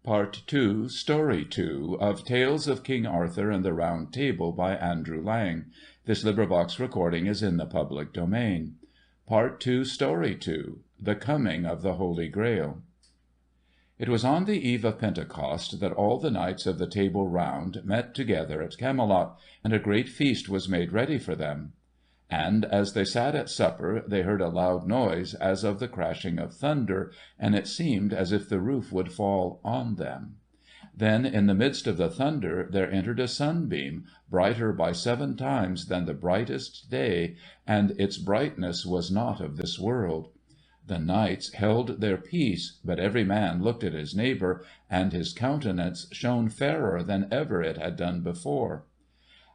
Part II, Story 2 of Tales of King Arthur and the Round Table by Andrew Lang. This recording is in the public domain. Part II, Story 2 The Coming of the Holy Grail. It was on the eve of Pentecost that all the knights of the Table Round met together at Camelot, and a great feast was made ready for them. And as they sat at supper, they heard a loud noise as of the crashing of thunder, and it seemed as if the roof would fall on them. Then in the midst of the thunder there entered a sunbeam, brighter by 7 times than the brightest day, and its brightness was not of this world. The knights held their peace, but every man looked at his neighbour, and his countenance shone fairer than ever it had done before.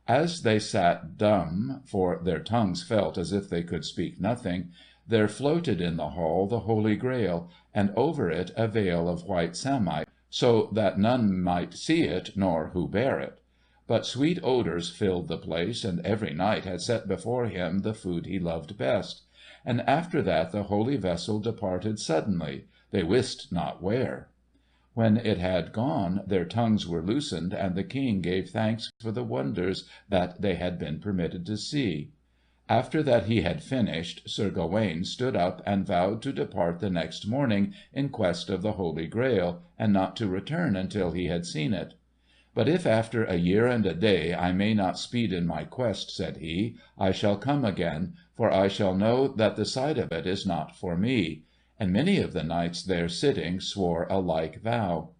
As they sat dumb, for their tongues felt as if they could speak nothing, there floated in the hall the Holy Grail, and over it a veil of white samite, so that none might see it nor who bare it. But sweet odours filled the place, and every knight had set before him the food he loved best. And after that the holy vessel departed suddenly, they wist not where. When it had gone, their tongues were loosened, and the king gave thanks for the wonders that they had been permitted to see. After that he had finished, Sir Gawain stood up and vowed to depart the next morning in quest of the Holy Grail, and not to return until he had seen it. "But if after a year and a day I may not speed in my quest," said he, "I shall come again, for I shall know that the sight of it is not for me." And many of the knights there sitting swore a like vow.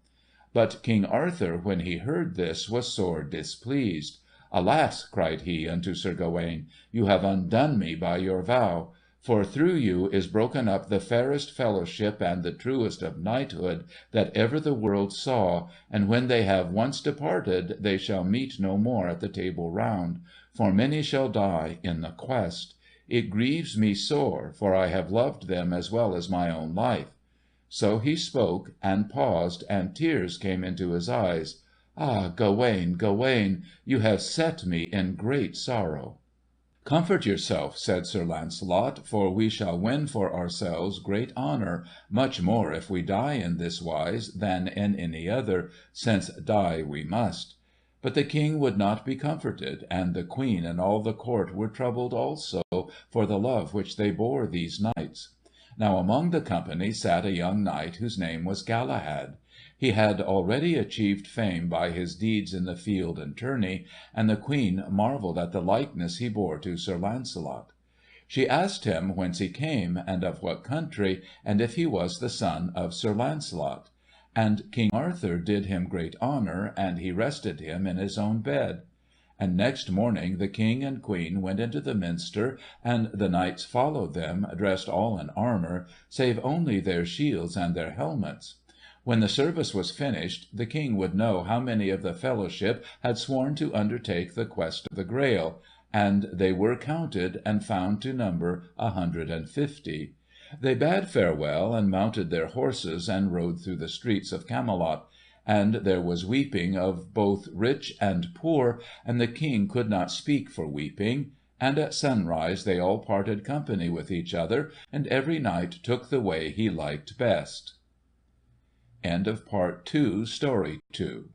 But King Arthur, when he heard this, was sore displeased. "Alas!" cried he unto Sir Gawain, "you have undone me by your vow. For through you is broken up the fairest fellowship and the truest of knighthood that ever the world saw, and when they have once departed they shall meet no more at the Table Round, for many shall die in the quest. It grieves me sore, for I have loved them as well as my own life." So he spoke, and paused, and tears came into his eyes. "Ah, Gawain, Gawain, you have set me in great sorrow." "Comfort yourself," said Sir Launcelot, "for we shall win for ourselves great honour, much more if we die in this wise than in any other, since die we must." But the king would not be comforted, and the queen and all the court were troubled also for the love which they bore these knights. Now among the company sat a young knight whose name was Galahad. He had already achieved fame by his deeds in the field and tourney, and the queen marvelled at the likeness he bore to Sir Launcelot. She asked him whence he came, and of what country, and if he was the son of Sir Launcelot. And King Arthur did him great honour, and he rested him in his own bed. And next morning the king and queen went into the minster, and the knights followed them, dressed all in armour, save only their shields and their helmets. When the service was finished, the king would know how many of the fellowship had sworn to undertake the quest of the Grail, and they were counted, and found to number 150. They bade farewell, and mounted their horses, and rode through the streets of Camelot. And there was weeping of both rich and poor, and the king could not speak for weeping. And at sunrise they all parted company with each other, and every knight took the way he liked best. End of Part II, Story 2.